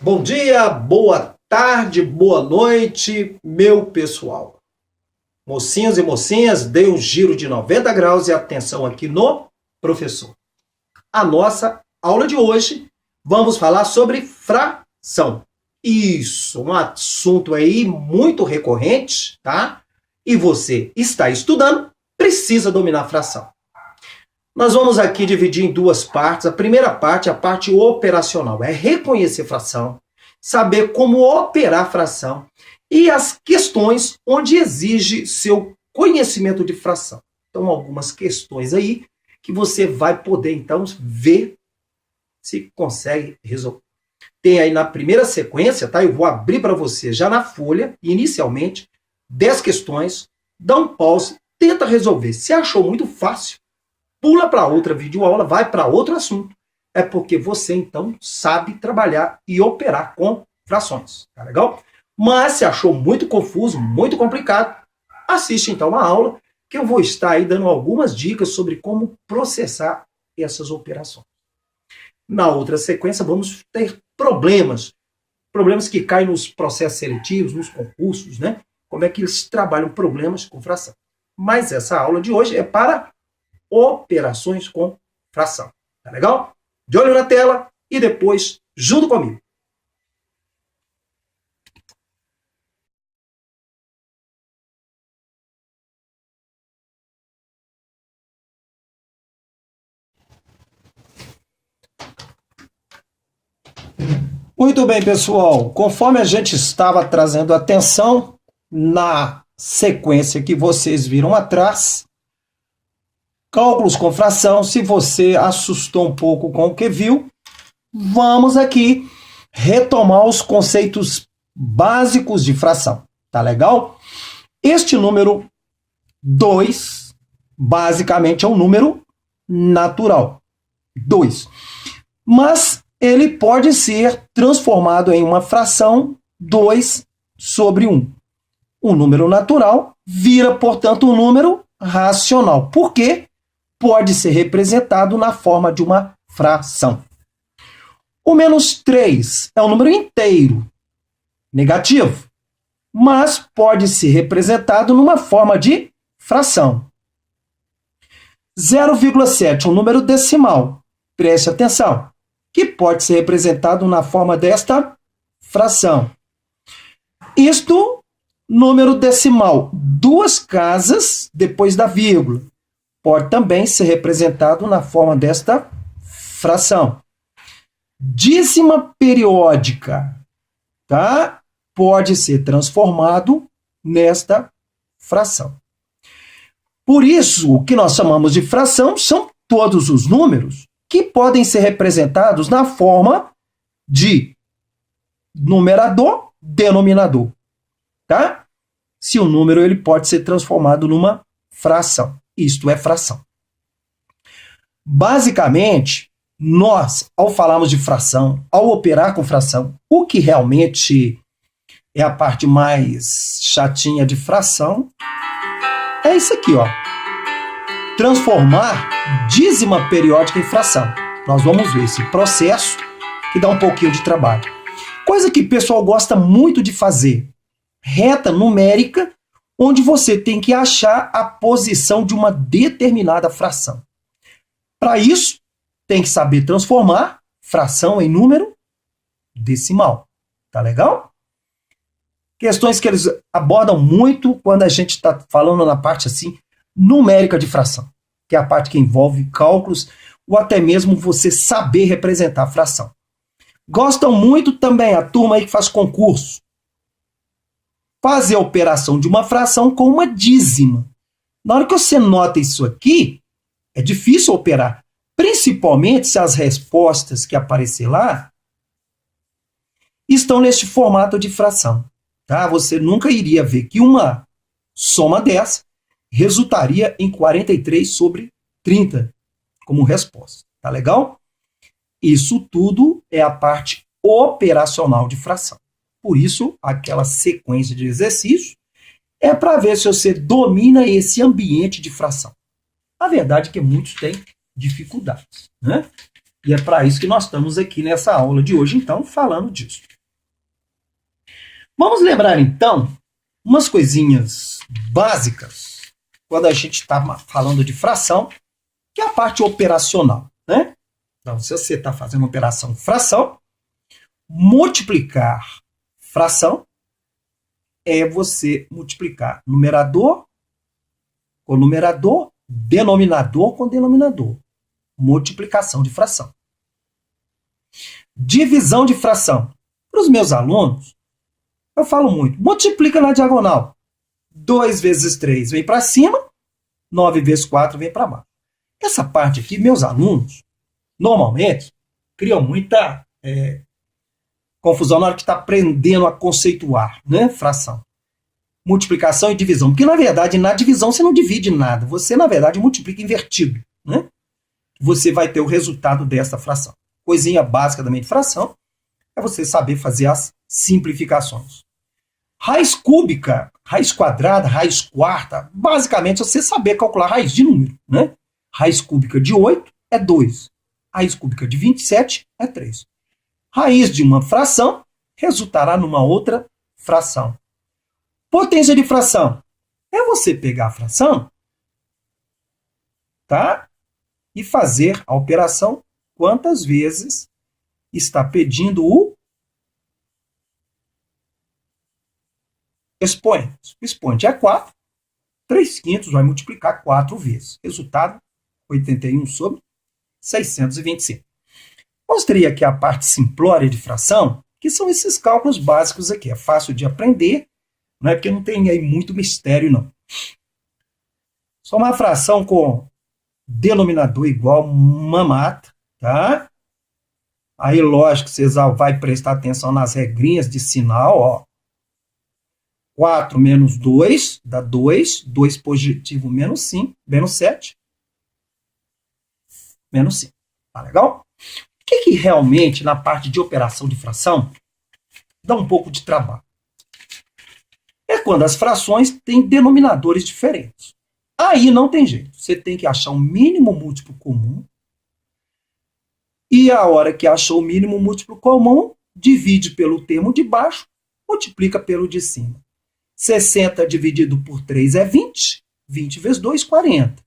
Bom dia, boa tarde, boa noite, meu pessoal. Mocinhos e mocinhas, dê um giro de 90 graus e atenção aqui no professor. A nossa aula de hoje, vamos falar sobre fração. Isso, um assunto aí muito recorrente, tá? E você está estudando, precisa dominar fração. Nós vamos aqui dividir em duas partes. A primeira parte é a parte operacional, é reconhecer fração, saber como operar fração e as questões onde exige seu conhecimento de fração. Então, algumas questões aí que você vai poder, então, ver se consegue resolver. Tem aí na primeira sequência, tá? Eu vou abrir para você já na folha, inicialmente, 10 questões, dá um pause, tenta resolver. Se achou muito fácil, pula para outra videoaula, vai para outro assunto. É porque você, então, sabe trabalhar e operar com frações. Tá legal? Mas se achou muito confuso, muito complicado, assiste, então, uma aula que eu vou estar aí dando algumas dicas sobre como processar essas operações. Na outra sequência, vamos ter problemas que caem nos processos seletivos, nos concursos, né? Como é que eles trabalham problemas com fração. Mas essa aula de hoje é para operações com fração. Tá legal? De olho na tela e depois junto comigo. Muito bem, pessoal. Conforme a gente estava trazendo atenção na sequência que vocês viram atrás, cálculos com fração, se você assustou um pouco com o que viu, vamos aqui retomar os conceitos básicos de fração. Tá legal? Este número 2, basicamente, é um número natural. 2. Mas ele pode ser transformado em uma fração 2 sobre 1. Um número natural vira, portanto, um número racional. Por quê? Pode ser representado na forma de uma fração. O menos 3 é um número inteiro, negativo, mas pode ser representado numa forma de fração. 0,7 é um número decimal, preste atenção, que pode ser representado na forma desta fração. Isto, número decimal, 2 casas depois da vírgula. Pode também ser representado na forma desta fração. Dízima periódica, tá? Pode ser transformado nesta fração. Por isso, o que nós chamamos de fração são todos os números que podem ser representados na forma de numerador, denominador, tá? Se o número ele pode ser transformado numa fração. Isto é fração. Basicamente, nós, ao falarmos de fração, ao operar com fração, o que realmente é a parte mais chatinha de fração é isso aqui, ó. Transformar dízima periódica em fração. Nós vamos ver esse processo que dá um pouquinho de trabalho. Coisa que o pessoal gosta muito de fazer. Reta numérica, onde você tem que achar a posição de uma determinada fração. Para isso, tem que saber transformar fração em número decimal. Tá legal? Questões que eles abordam muito quando a gente está falando na parte assim, numérica de fração, que é a parte que envolve cálculos ou até mesmo você saber representar a fração. Gostam muito também a turma aí que faz concurso. Fazer a operação de uma fração com uma dízima. Na hora que você nota isso aqui, é difícil operar. Principalmente se as respostas que aparecer lá estão neste formato de fração. Tá? Você nunca iria ver que uma soma dessa resultaria em 43 sobre 30 como resposta. Tá legal? Isso tudo é a parte operacional de fração. Por isso, aquela sequência de exercícios é para ver se você domina esse ambiente de fração. A verdade é que muitos têm dificuldades, né? E é para isso que nós estamos aqui nessa aula de hoje, então, falando disso. Vamos lembrar, então, umas coisinhas básicas quando a gente está falando de fração, que é a parte operacional, né? Então, se você está fazendo uma operação fração, multiplicar fração é você multiplicar numerador com numerador, denominador com denominador. Multiplicação de fração. Divisão de fração. Para os meus alunos, eu falo muito, multiplica na diagonal. 2 vezes 3 vem para cima, 9 vezes 4 vem para baixo. Essa parte aqui, meus alunos, normalmente, criam muita confusão na hora que está aprendendo a conceituar, né, fração. Multiplicação e divisão. Porque, na verdade, na divisão você não divide nada. Você, na verdade, multiplica invertido, né? Você vai ter o resultado dessa fração. Coisinha básica também de fração é você saber fazer as simplificações. Raiz cúbica, raiz quadrada, raiz quarta, basicamente é você saber calcular raiz de número, né? Raiz cúbica de 8 é 2. Raiz cúbica de 27 é 3. Raiz de uma fração resultará numa outra fração. Potência de fração é você pegar a fração, tá? E fazer a operação quantas vezes está pedindo o expoente. O expoente é 4, 3/5 vai multiplicar 4 vezes. Resultado, 81 sobre 625. Mostrei aqui a parte simplória de fração, que são esses cálculos básicos aqui. É fácil de aprender, não é porque não tem aí muito mistério, não. Só uma fração com denominador igual mamata, tá? Aí, lógico, vocês vão prestar atenção nas regrinhas de sinal, ó. 4 menos 2 dá 2. 2 positivo menos 5, menos 7. Menos 5. Tá legal? O que realmente, na parte de operação de fração, dá um pouco de trabalho? É quando as frações têm denominadores diferentes. Aí não tem jeito. Você tem que achar o mínimo múltiplo comum. E a hora que achou o mínimo múltiplo comum, divide pelo termo de baixo, multiplica pelo de cima. 60 dividido por 3 é 20. 20 vezes 2, 40.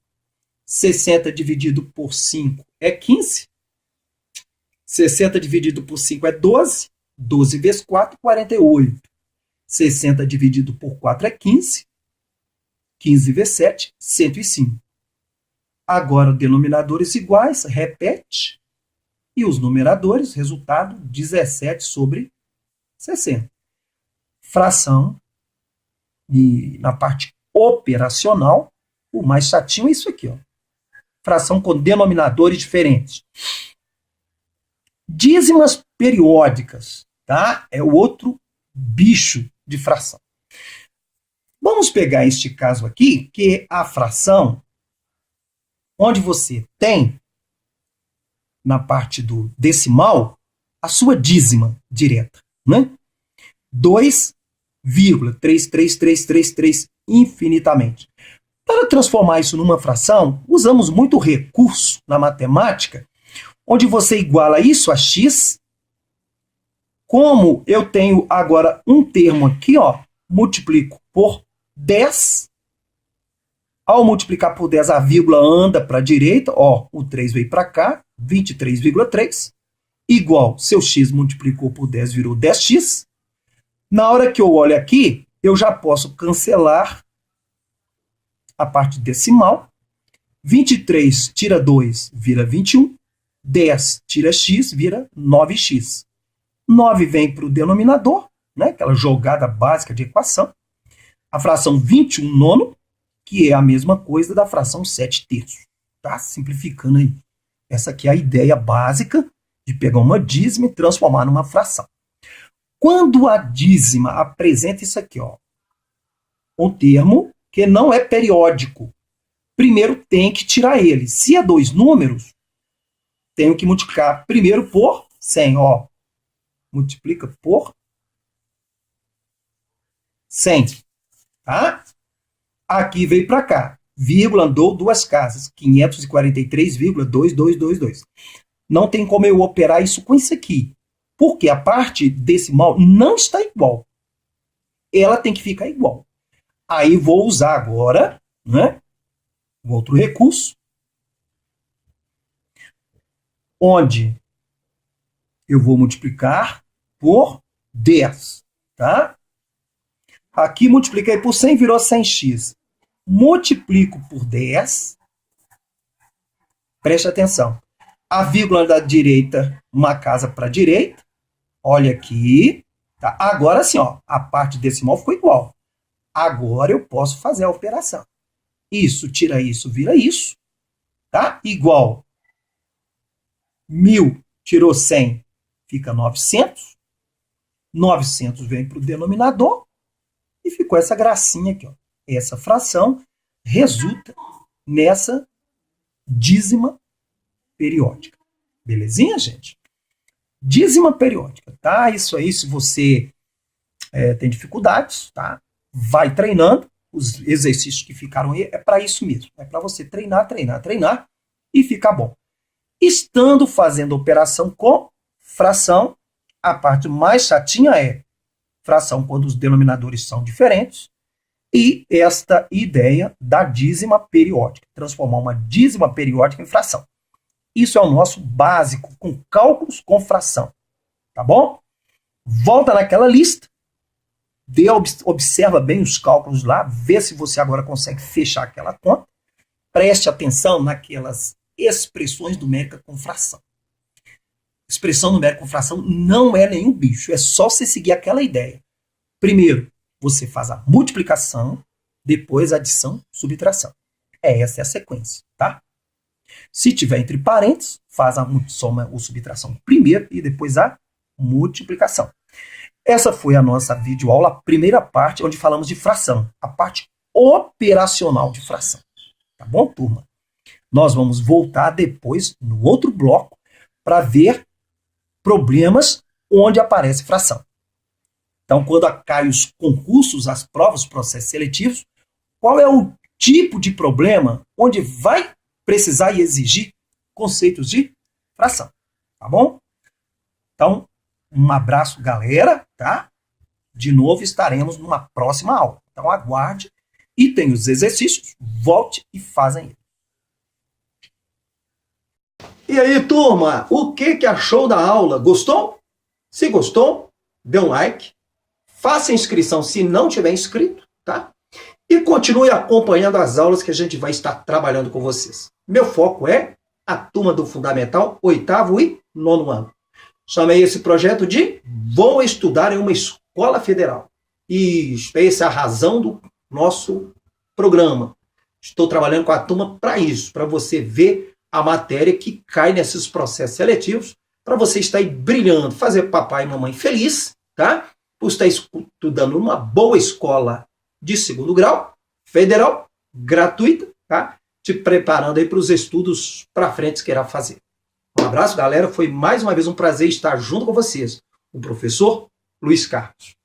60 dividido por 5 é 15. 60 dividido por 5 é 12. 12 vezes 4, 48. 60 dividido por 4 é 15. 15 vezes 7, 105. Agora, denominadores iguais, repete. E os numeradores, resultado, 17 sobre 60. Fração. E na parte operacional, o mais chatinho é isso aqui, ó. Fração com denominadores diferentes. Dízimas periódicas, tá? É o outro bicho de fração. Vamos pegar este caso aqui, que é a fração onde você tem, na parte do decimal, a sua dízima direta, né? 2,33333 infinitamente. Para transformar isso numa fração, usamos muito recurso na matemática, onde você iguala isso a x. Como eu tenho agora um termo aqui, ó, multiplico por 10. Ao multiplicar por 10, a vírgula anda para a direita, ó, o 3 veio para cá, 23,3, igual, seu x multiplicou por 10, virou 10x. Na hora que eu olho aqui, eu já posso cancelar a parte decimal. 23 tira 2, vira 21. 10 tira x, vira 9x. 9 vem para o denominador, né, aquela jogada básica de equação. A fração 21 nono, que é a mesma coisa da fração 7 terços. Tá? Simplificando aí. Essa aqui é a ideia básica de pegar uma dízima e transformar numa fração. Quando a dízima apresenta isso aqui, ó, um termo que não é periódico, primeiro tem que tirar ele. Se é 2 números, tenho que multiplicar primeiro por 100. Ó. Multiplica por 100. Tá? Aqui veio para cá. Vírgula andou 2 casas. 543,2222. Não tem como eu operar isso com isso aqui. Porque a parte decimal não está igual. ela tem que ficar igual. Aí vou usar agora, né, o outro recurso, onde eu vou multiplicar por 10, tá? Aqui multipliquei por 100, virou 100x. Multiplico por 10. Preste atenção. A vírgula da direita, uma casa para a direita. Olha aqui. Tá? Agora sim, ó, a parte decimal ficou igual. Agora eu posso fazer a operação. Isso tira isso, vira isso. Tá? Igual 1.000 tirou 100, fica 900. 900 vem para o denominador. E ficou essa gracinha aqui. Ó. Essa fração resulta nessa dízima periódica. Belezinha, gente? Dízima periódica, tá? Isso aí, se você tem dificuldades, tá? Vai treinando. Os exercícios que ficaram aí é para isso mesmo. É para você treinar, treinar, treinar e ficar bom. Estando fazendo operação com fração, a parte mais chatinha é fração quando os denominadores são diferentes, e esta ideia da dízima periódica, transformar uma dízima periódica em fração. Isso é o nosso básico com cálculos com fração, tá bom? Volta naquela lista, observa bem os cálculos lá, vê se você agora consegue fechar aquela conta, preste atenção naquelas expressões numéricas com fração. Expressão numérica com fração não é nenhum bicho, é só você seguir aquela ideia. Primeiro, você faz a multiplicação, depois adição, subtração. Essa é a sequência, tá? Se tiver entre parênteses, faz a soma ou subtração primeiro e depois a multiplicação. Essa foi a nossa videoaula, a primeira parte, onde falamos de fração, a parte operacional de fração. Tá bom, turma? Nós vamos voltar depois, no outro bloco, para ver problemas onde aparece fração. Então, quando caem os concursos, as provas, os processos seletivos, qual é o tipo de problema onde vai precisar e exigir conceitos de fração, tá bom? Então, um abraço, galera, tá? De novo, estaremos numa próxima aula. Então, aguarde e tem os exercícios, volte e fazem eles. E aí, turma, o que achou da aula? Gostou? Se gostou, dê um like, faça inscrição se não tiver inscrito, tá? E continue acompanhando as aulas que a gente vai estar trabalhando com vocês. Meu foco é a turma do Fundamental, 8º e 9º ano. Chamei esse projeto de Vou Estudar em uma Escola Federal. E essa é a razão do nosso programa. Estou trabalhando com a turma para isso, para você ver a matéria que cai nesses processos seletivos, para você estar aí brilhando, fazer papai e mamãe feliz, tá? Por estar estudando numa boa escola de 2º grau, federal, gratuita, tá? Te preparando aí para os estudos para frente que irá fazer. Um abraço, galera. Foi mais uma vez um prazer estar junto com vocês. O professor Luiz Carlos.